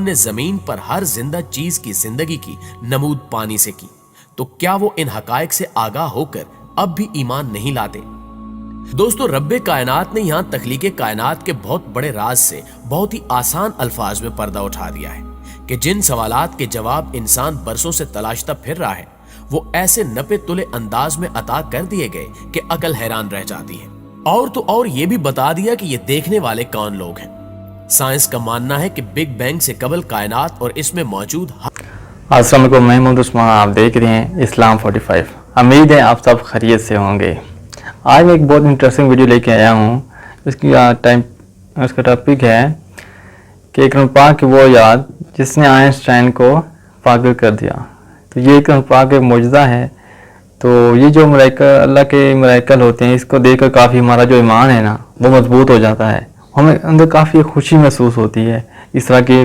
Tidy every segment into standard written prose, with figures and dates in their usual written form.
हमने जमीन पर हर जिंदा चीज की जिंदगी की नमूद पानी से की, तो क्या वो इन हकायक से आगाह होकर अब भी ईमान नहीं लाते? दोस्तों, रब्बे कायनात ने यहाँ तख्लीके कायनात के बहुत बड़े राज से बहुत ही आसान अल्फाज में पर्दा उठा दिया है कि जिन सवालात के जवाब इंसान बरसों से तलाशता फिर रहा है वो ऐसे नपे तुले अंदाज में अता कर दिए गए कि अकल हैरान रह जाती है। और तो और ये भी बता दिया कि ये देखने वाले कौन लोग हैं। साइंस का मानना है कि बिग बैंग से कबल कायनात और इसमें मौजूद अस्सलाम वालेकुम, मैं मोहम्मद उस्मान, आप देख रहे हैं इस्लाम 45। उम्मीद है आप सब खैरियत से होंगे। आज मैं एक बहुत इंटरेस्टिंग वीडियो लेके आया हूँ। इसका टॉपिक है कि इकराम पाक की वो याद जिसने आइंस्टाइन को पागल कर दिया। तो ये इकराम पाक एक मौजज़ा है। तो ये जो मलाइका, अल्लाह के मलाइकल होते हैं, इसको देखकर काफ़ी हमारा जो ईमान है ना वो मजबूत हो जाता है। हमें अंदर काफ़ी खुशी महसूस होती है इस तरह की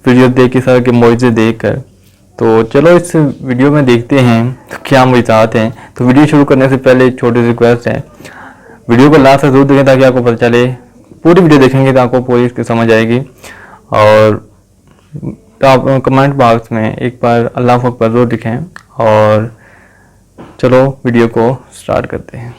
वीडियो देख, इस तरह के मौजज़े देख कर। तो चलो इस वीडियो में देखते हैं तो क्या मौजज़ात हैं। तो वीडियो शुरू करने से पहले एक छोटी सी रिक्वेस्ट है, वीडियो को लास्ट तक जरूर देखें ताकि आपको पता चले। पूरी वीडियो देखेंगे तो आपको पूरी इसकी समझ आएगी। और आप कमेंट बॉक्स में एक बार अल्लाह अकबर जरूर लिखें। और चलो वीडियो को स्टार्ट करते हैं।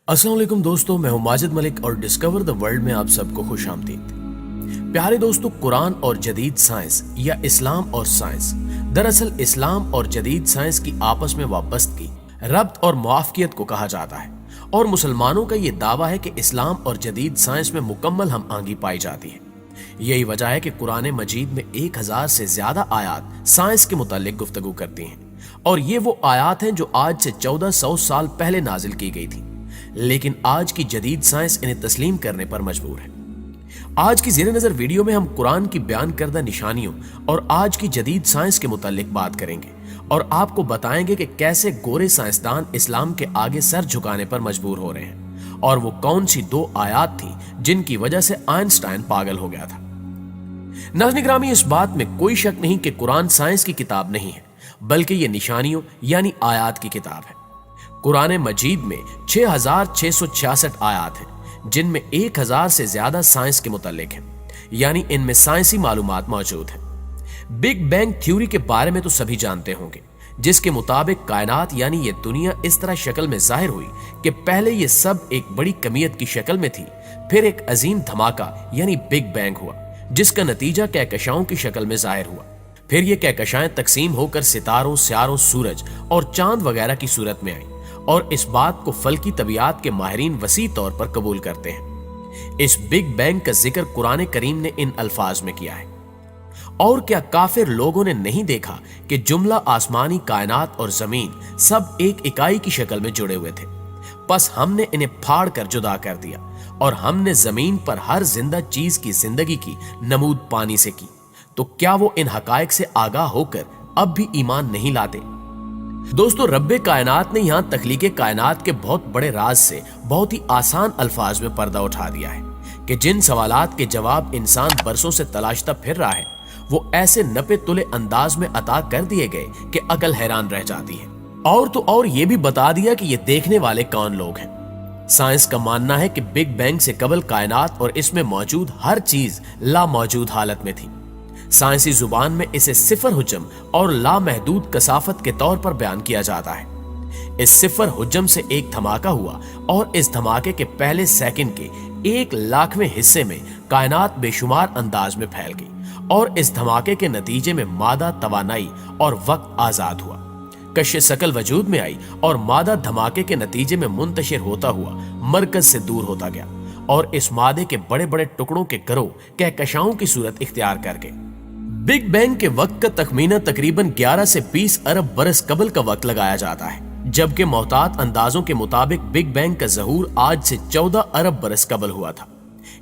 अस्सलाम वालेकुम दोस्तों, मैं हूं माजिद मलिक और डिस्कवर द वर्ल्ड में आप सबको खुश आमदीद। प्यारे दोस्तों, कुरान और जदीद साइंस या इस्लाम और साइंस, दरअसल इस्लाम और जदीद साइंस की आपस में वाबस्तगी, रब्त और मुआफियत को कहा जाता है। और मुसलमानों का ये दावा है कि इस्लाम और जदीद साइंस में मुकम्मल हम आंगी पाई जाती है। यही वजह है कि कुरान मजीद में 1000 से ज्यादा आयात साइंस के मुतालिक गुफ्तगू करती हैं। और ये वो आयात हैं जो आज से 1400 साल पहले नाजिल की गई थी, लेकिन आज की जदीद साइंस इन्हें तस्लीम करने पर मजबूर है। आज की ज़ेरे नज़र वीडियो में हम कुरान की बयान करदा निशानियों और आज की जदीद साइंस के मुतालिक बात करेंगे और आपको बताएंगे कि कैसे गोरे साइंसदान इस्लाम के आगे सर झुकाने पर मजबूर हो रहे हैं और वो कौन सी 2 आयात थी जिनकी वजह से आइंस्टाइन पागल हो गया था। नाज़रीन ग्रामी, इस बात में कोई शक नहीं कि कुरान साइंस की किताब नहीं है, बल्कि ये निशानियों यानी आयात की किताब है। कुरान मजीद में 6666 आयात हैं, जिनमें 1000 से ज्यादा साइंस के मुतालिक हैं, यानी इनमें साइंसी मालूमात मौजूद हैं। बिग बैंग थ्योरी के बारे में तो सभी जानते होंगे, जिसके मुताबिक कायनात यानी ये दुनिया इस तरह शक्ल में जाहिर हुई कि पहले ये सब एक बड़ी कमियत की शक्ल में थी, फिर एक अजीम धमाका यानी बिग बैंग हुआ, जिसका नतीजा कहकशाओं की शक्ल में जाहिर हुआ। फिर ये कहकशाएं तकसीम होकर सितारों, स्यारों, सूरज और चांद वगैरह की सूरत में आई और इस बात को फल्की तबियात के माहिरीन वसी तौर पर कबूल करते हैं। इस बिग बैंग का जिक्र कुरान करीम ने इन अल्फाज में किया है। और क्या काफिर लोगों ने नहीं देखा कि जुमला आसमानी कायनात और जमीन सब एक इकाई की शक्ल में जुड़े हुए थे, बस हमने इन्हें फाड़ कर जुदा कर दिया और हमने जमीन पर हर जिंदा चीज की जिंदगी की नमूद पानी से की, तो क्या वो इन हकायक से आगाह होकर अब भी ईमान नहीं लाते? दोस्तों, रब्बे कायनात ने यहाँ तख्लीके कायनात के बहुत बड़े राज से बहुत ही आसान अल्फाज में पर्दा उठा दिया है कि जिन सवालात के जवाब इंसान बरसों से तलाशता फिर रहा है वो ऐसे नपे तुले अंदाज में अता कर दिए गए कि अकल हैरान रह जाती है। और तो और ये भी बता दिया कि ये देखने वाले कौन लोग हैं। साइंस का मानना है कि बिग बैंग से कबल कायनात और इसमें मौजूद हर चीज लामौजूद हालत में थी। साइंसी जुबान में इसे सिफर हुज्जम और लामहदूद कसाफत के तौर पर बयान किया जाता है। इस सिफर हुज्जम से एक धमाका हुआ और इस धमाके के पहले सेकंड के 1,00,000वें हिस्से में कायनात बेशुमार अंदाज में फैल गई और इस धमाके के नतीजे में मादा तवानाई और वक्त आजाद हुआ, कश्य सकल वजूद में आई और मादा धमाके के नतीजे में मुंतशिर होता हुआ मरकज से दूर होता गया और इस मादे के बड़े बड़े टुकड़ों के गिरोह कहकशाओं की सूरत इख्तियार कर गए। बिग बैंग के वक्त का तखमीना तकरीबन 11 से 20 अरब बरस कबल का वक्त लगाया जाता है, जबकि मोहतात अंदाजों के मुताबिक बिग बैंग का ज़हूर आज से 14 अरब बरस कबल हुआ था।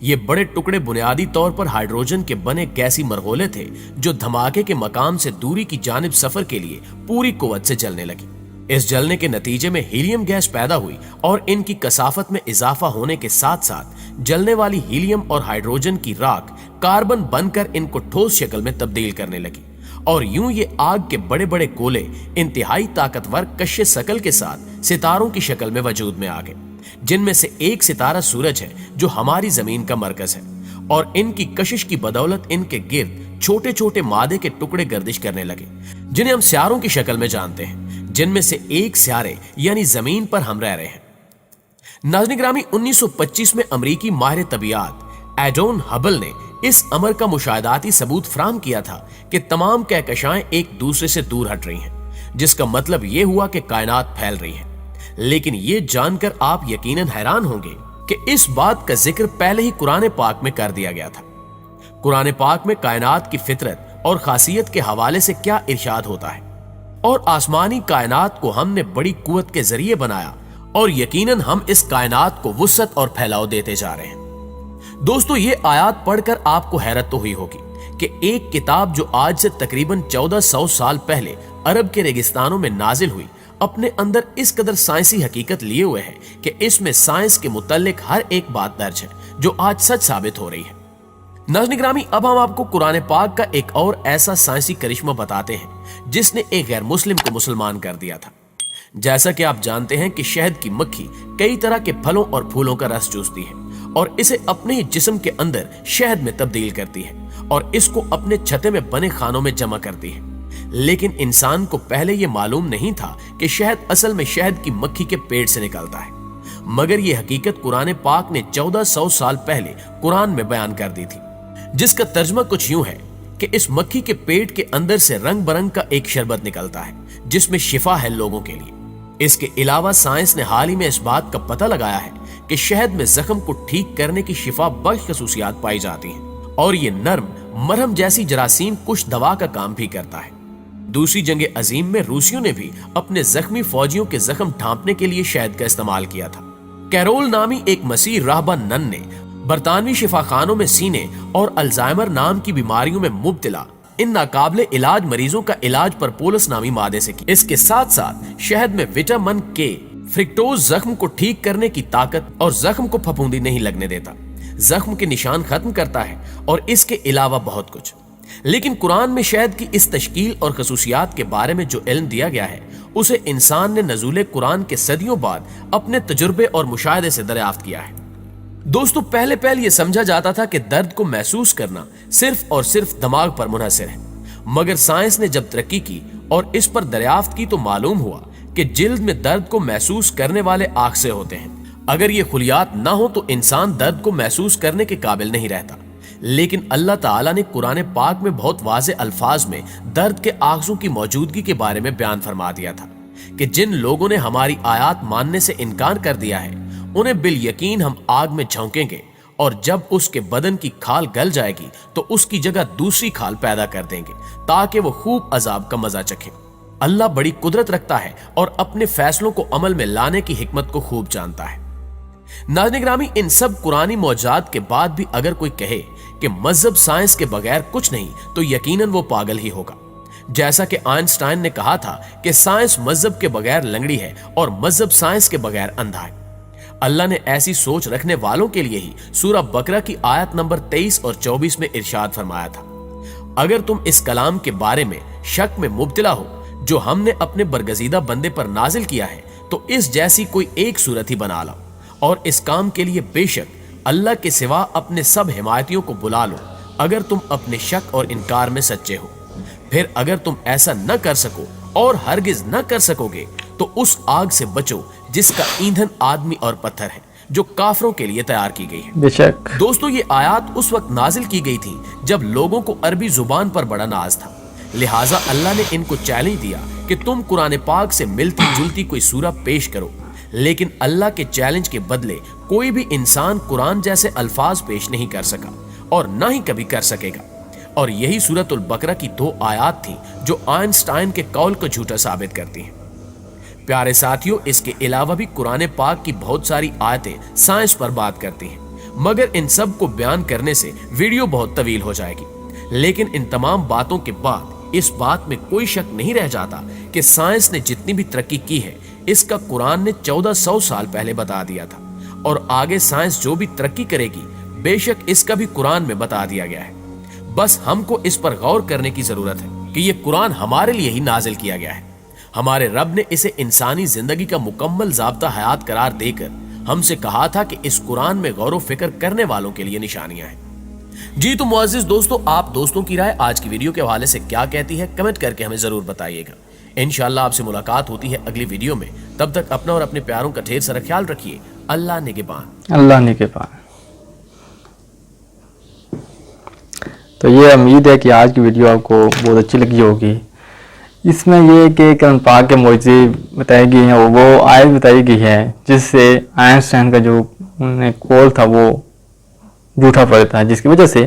ये बड़े टुकड़े बुनियादी तौर पर हाइड्रोजन के बने गैसी मरगोले थे जो धमाके के मकाम से दूरी की जानिब सफर के लिए पूरी कुव्वत से जलने लगी। इस जलने के नतीजे में हीलियम गैस पैदा हुई और इनकी कसाफत में इजाफा होने के साथ साथ जलने वाली हीलियम और हाइड्रोजन की राख कार्बन बनकर इनको ठोस शक्ल में तब्दील करने लगी और यूं ये आग के बड़े बड़े गोले इंतहाई ताकतवर कश्य शकल के साथ सितारों की शक्ल में वजूद में आ गए, जिनमें से एक सितारा सूरज है जो हमारी जमीन का मरकज है और इनकी कशिश की बदौलत इनके गिर्द छोटे छोटे मादे के टुकड़े गर्दिश करने लगे जिन्हें हम स्यारों की शक्ल में जानते हैं, जिनमें से एक स्यारे यानी जमीन पर हम रह रहे हैं। नाज़रीन गिरामी, 1925 में अमरीकी माहिर तबियात एडोन हबल ने इस अमर का मुशाहिदाती सबूत फराहम किया था कि तमाम कहकशाएं एक दूसरे से दूर हट रही हैं, जिसका मतलब यह हुआ कि कायनात फैल रही है। लेकिन यह जानकर आप यकीनन हैरान होंगे कि इस बात का जिक्र पहले ही कुरान पाक में कर दिया गया था। कुरान पाक में कायनात की फितरत और खासियत के हवाले से क्या इरशाद होता है और आसमानी कायनात को हमने बड़ी कुव्वत के जरिए बनाया और यकीनन हम इस कायनात को वुसअत और फैलाव देते जा रहे हैं। दोस्तों, ये आयात पढ़कर आपको हैरत तो हुई होगी कि एक किताब जो आज से तकरीबन 1400 साल पहले अरब के रेगिस्तानों में नाजिल हुई, अपने अंदर इस कदर साइंसी हकीकत लिए हुए है कि इसमें साइंस के मुतालिक हर एक बात दर्ज है जो आज सच साबित हो रही है। नाज़रीन गिरामी, अब हम आपको कुरान पाक का एक और ऐसा साइंसी करिश्मा बताते हैं जिसने एक गैर मुस्लिम को मुसलमान कर दिया था। जैसा कि आप जानते हैं कि शहद की मक्खी कई तरह के फलों और फूलों का रस चूसती है और इसे अपने ही जिस्म के अंदर शहद में तब्दील करती है और इसको अपने छत्ते में बने खानों में जमा करती है। लेकिन इंसान को पहले यह मालूम नहीं था कि शहद असल में शहद की मक्खी के पेट से निकलता है, मगर यह हकीकत कुरान पाक ने 1400 साल पहले कुरान में बयान कर दी थी, जिसका तर्जमा कुछ यूं है कि इस मक्खी के पेट के अंदर से रंग बरंग का एक शरबत निकलता है जिसमें शिफा है लोगों के लिए। इसके अलावा साइंस ने हाल ही में इस बात का पता लगाया है कि शहद में जख्म को ठीक करने की शिफा बख्श खसूसियात पाई जाती हैं और ये नर्म मरहम जैसी जरासीम कुछ दवा का काम भी करता है। दूसरी जंग अजीम में रूसियों ने भी अपने जख्मी फौजियों के जख्म ढांपने के लिए शहद का इस्तेमाल किया था। कैरोल नामी एक मसीह राहबा नन ने बरतानवी शिफाखानों में सीने और अल्जाइमर नाम की बीमारियों में मुब्तला इन नाकाबिले इलाज मरीजों का इलाज परपोलस नामी मादे से किया। इसके साथ साथ शहद में विटामिन के फ्रिक्टोज जख्म को ठीक करने की ताकत और जख्म को फफूंदी नहीं लगने देता, जख्म के निशान खत्म करता है और इसके अलावा बहुत कुछ। लेकिन कुरान में शहद की इस तश्कील और खसूसियात के बारे में जो इल्म दिया गया है उसे इंसान ने नज़ूले कुरान के सदियों बाद अपने तजुर्बे और मुशाहिदे से दरियाफ्त किया है। दोस्तों, पहले यह समझा जाता था कि दर्द को महसूस करना सिर्फ और सिर्फ दिमाग पर मुनहसर है, मगर साइंस ने जब तरक्की की और इस पर दरियाफ्त की तो मालूम हुआ कि जिल्द में दर्द को महसूस करने वाले आखसे होते हैं। अगर ये खुलियात ना हो तो इंसान दर्द को महसूस करने के काबिल नहीं रहता। लेकिन अल्लाह ताला ने कुरान पाक में बहुत वाज़े अल्फाज में दर्द के आखजों की मौजूदगी के बारे में बयान फरमा दिया था कि जिन लोगों ने हमारी आयात मानने से इनकार कर दिया है उन्हें बिल यकीन हम आग में झोंकेंगे और जब उसके बदन की खाल गल जाएगी तो उसकी जगह दूसरी खाल पैदा कर देंगे ताकि वो खूब अजाब का मजा चखे। अल्लाह बड़ी कुदरत रखता है और अपने फैसलों को अमल में लाने की हिकमत को खूब जानता है। नाज़रीन गिरामी, इन सब कुरानी मौजूदात के बाद भी अगर कोई कहे कि मजहब साइंस के बगैर कुछ नहीं तो यकीनन वो पागल ही होगा। जैसा कि आइंस्टाइन ने कहा था कि साइंस मजहब के बगैर लंगड़ी है और मजहब साइंस के बगैर अंधा है। अल्लाह ने ऐसी सोच रखने वालों के लिए ही सूरह बकरा की आयत नंबर 23 और 24 में इरशाद फरमाया था, अगर तुम इस कलाम के बारे में शक में मुब्तला हो जो हमने अपने बरगजीदा बंदे पर नाजिल किया है तो इस जैसी कोई एक सूरत ही बना लो और इस काम के लिए बेशक अल्लाह के सिवा अपने सब हिमायतियों को बुला लो अगर तुम अपने शक और इनकार में सच्चे हो। फिर अगर तुम ऐसा न कर सको और हरगिज न कर सकोगे तो उस आग से बचो जिसका ईंधन आदमी और पत्थर है जो काफरों के लिए तैयार की गई है। बेशक दोस्तों, ये आयत उस वक्त नाजिल की गई थी जब लोगों को अरबी जुबान पर बड़ा नाज था, लिहाजा अल्लाह ने इनको चैलेंज दिया कि तुम कुरान पाक से मिलती जुलती कोई सूरह पेश करो। लेकिन अल्लाह के चैलेंज के बदले कोई भी इंसान कुरान जैसे अल्फाज पेश नहीं कर सका और ना ही कभी कर सकेगा। और यही सूरतुल बकरा की 2 आयत थी जो आइंस्टाइन के कौल को झूठा साबित करती हैं। प्यारे साथियों, इसके अलावा भी कुरान पाक की बहुत सारी आयतें साइंस पर बात करती हैं। मगर इन सब को बयान करने से वीडियो बहुत तवील हो जाएगी। लेकिन इन तमाम बातों के बाद इस बात में कोई शक नहीं रह जाता कि साइंस ने जितनी भी तरक्की की है इसका कुरान ने 1400 साल पहले बता दिया था, और आगे साइंस जो भी तरक्की करेगी बेशक इसका भी कुरान में बता दिया गया है। बस हमको इस पर गौर करने की जरूरत है कि ये कुरान हमारे लिए ही नाजिल किया गया है। हमारे रब ने इसे इंसानी जिंदगी का मुकम्मल ज़ाब्ता हयात करार देकर हमसे कहा था कि इस कुरान में गौर व फिक्र करने वालों के लिए निशानियां हैं। जी तो मुअज़्ज़िज़ दोस्तों, आप दोस्तों की राय आज की वीडियो के हवाले से क्या कहती है, कमेंट करके हमें जरूर बताइएगा। इंशाअल्लाह आपसे मुलाकात होती है अगली वीडियो में। तब तक अपना और अपने प्यारों का ढेर सारा ख्याल रखिए। अल्लाह निगहबान। अल्लाह निगहबान। तो ये उम्मीद है कि आज की वीडियो आपको बहुत अच्छी लगी होगी। इसमें ये कि कुरान पाक के मौज़े बताई गई हैं, वो आयत बताई गई है जिससे आइंस्टाइन का जो कौल था वो झूठा पड़ता है, जिसकी वजह से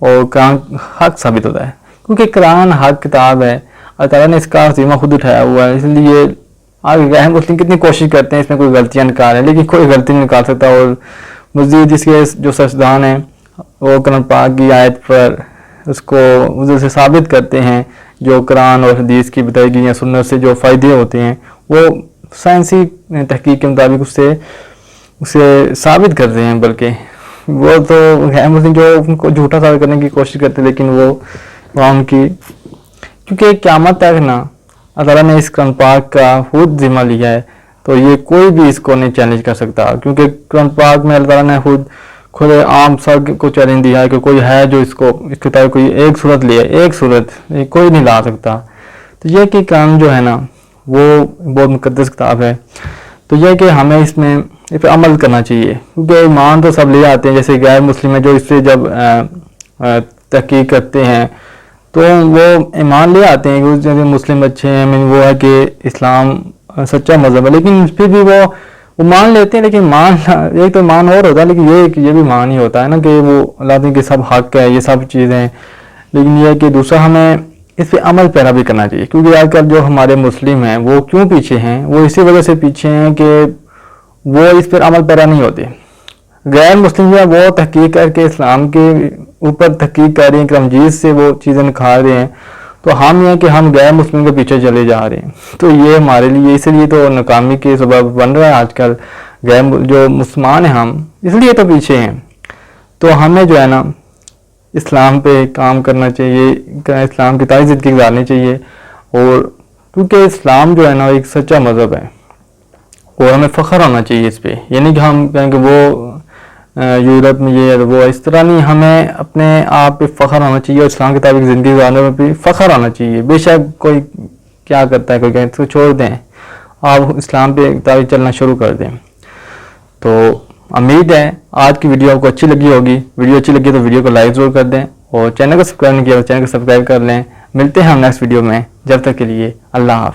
और कुरान हक साबित होता है, क्योंकि कुरान हक किताब है। अल्लाह ताला ने इसका ज़िम्मा खुद उठाया हुआ है। इसलिए आगे गैर मुस्लिम कितनी कोशिश करते हैं इसमें कोई गलतियाँ निकालें, लेकिन कोई गलती नहीं निकाल सकता। और मज़ीद इसके जो सचदान हैं वो कुरान पाक की आयत पर उसको उधर से साबित करते हैं। जो कुरान और हदीस की बताई गई सुन्नत से जो फ़ायदे होते हैं वो साइंसी तहकीक के मुताबिक उसे साबित करते हैं। बल्कि वो तो गैर मुस्लिम जो उनको झूठा साबित करने की कोशिश करते हैं, लेकिन वो उनकी, क्योंकि क़यामत तक ना अल्लाह ताला ने इस कुरान पाक का खुद ज़िम्मा लिया है, तो ये कोई भी इसको नहीं चैलेंज कर सकता। क्योंकि कुरान पाक में अल्लाह ताला ने खुद आम सब को चैलेंज दिया है कि कोई है जो इसको इस किताब कोई एक सूरत ले, एक सूरत कोई नहीं ला सकता। तो ये कि काम जो है ना वो बहुत मुकद्दस किताब है। तो यह कि हमें इसमें इस पर अमल करना चाहिए, क्योंकि ईमान तो सब ले आते हैं। जैसे गैर मुस्लिम है जो इससे जब तहकीक करते हैं तो वो ईमान ले आते हैं कि जैसे मुस्लिम अच्छे हैं, वो है कि इस्लाम सच्चा मज़हब है, लेकिन फिर भी वो मान लेते हैं। लेकिन मान एक तो मान और होता है, लेकिन ये भी मान ही होता है ना कि वो अल्लाह के सब हक है, ये सब चीज़ें। लेकिन ये है कि दूसरा हमें इस पर अमल पैरा भी करना चाहिए, क्योंकि आजकल जो हमारे मुस्लिम हैं वो क्यों पीछे हैं, वो इसी वजह से पीछे हैं कि वो इस पर अमल पैरा नहीं होते। गैर मुस्लिम जो है वो तहकीक करके इस्लाम के ऊपर तहकीक कर रहे हैं, क्रमजीत से वो चीज़ें निखार रहे हैं। तो हम ये कि हम गैर मुस्लिम के पीछे चले जा रहे हैं, तो ये हमारे लिए इसलिए तो नाकामी के सबब बन रहा है आजकल। गैर जो मुसलमान हैं हम इसलिए तो पीछे हैं। तो हमें जो है ना इस्लाम पे काम करना चाहिए, इस्लाम की ताज़ी ज़िंदगी गुजारनी चाहिए। और क्योंकि इस्लाम जो है ना एक सच्चा मज़हब है और हमें फ़ख्र होना चाहिए इस पर। यानी कि हम कहेंगे वो यूरोप में ये वो इस तरह नहीं, हमें अपने आप पे फ़ख्र होना चाहिए और इस्लाम की ताबिक ज़िंदगी गुजारने में भी फ़ख्र होना चाहिए। बेशक कोई क्या करता है, कोई कहते तो छोड़ दें, आप इस्लाम पे ताबिक चलना शुरू कर दें। तो उम्मीद है आज की वीडियो आपको अच्छी लगी होगी। वीडियो अच्छी लगी तो वीडियो को लाइक ज़रूर कर दें, और चैनल को सब्सक्राइब नहीं किया तो चैनल को सब्सक्राइब कर लें। मिलते हैं हम नेक्स्ट वीडियो में, जब तक के लिए अल्लाह हाफ़िज़।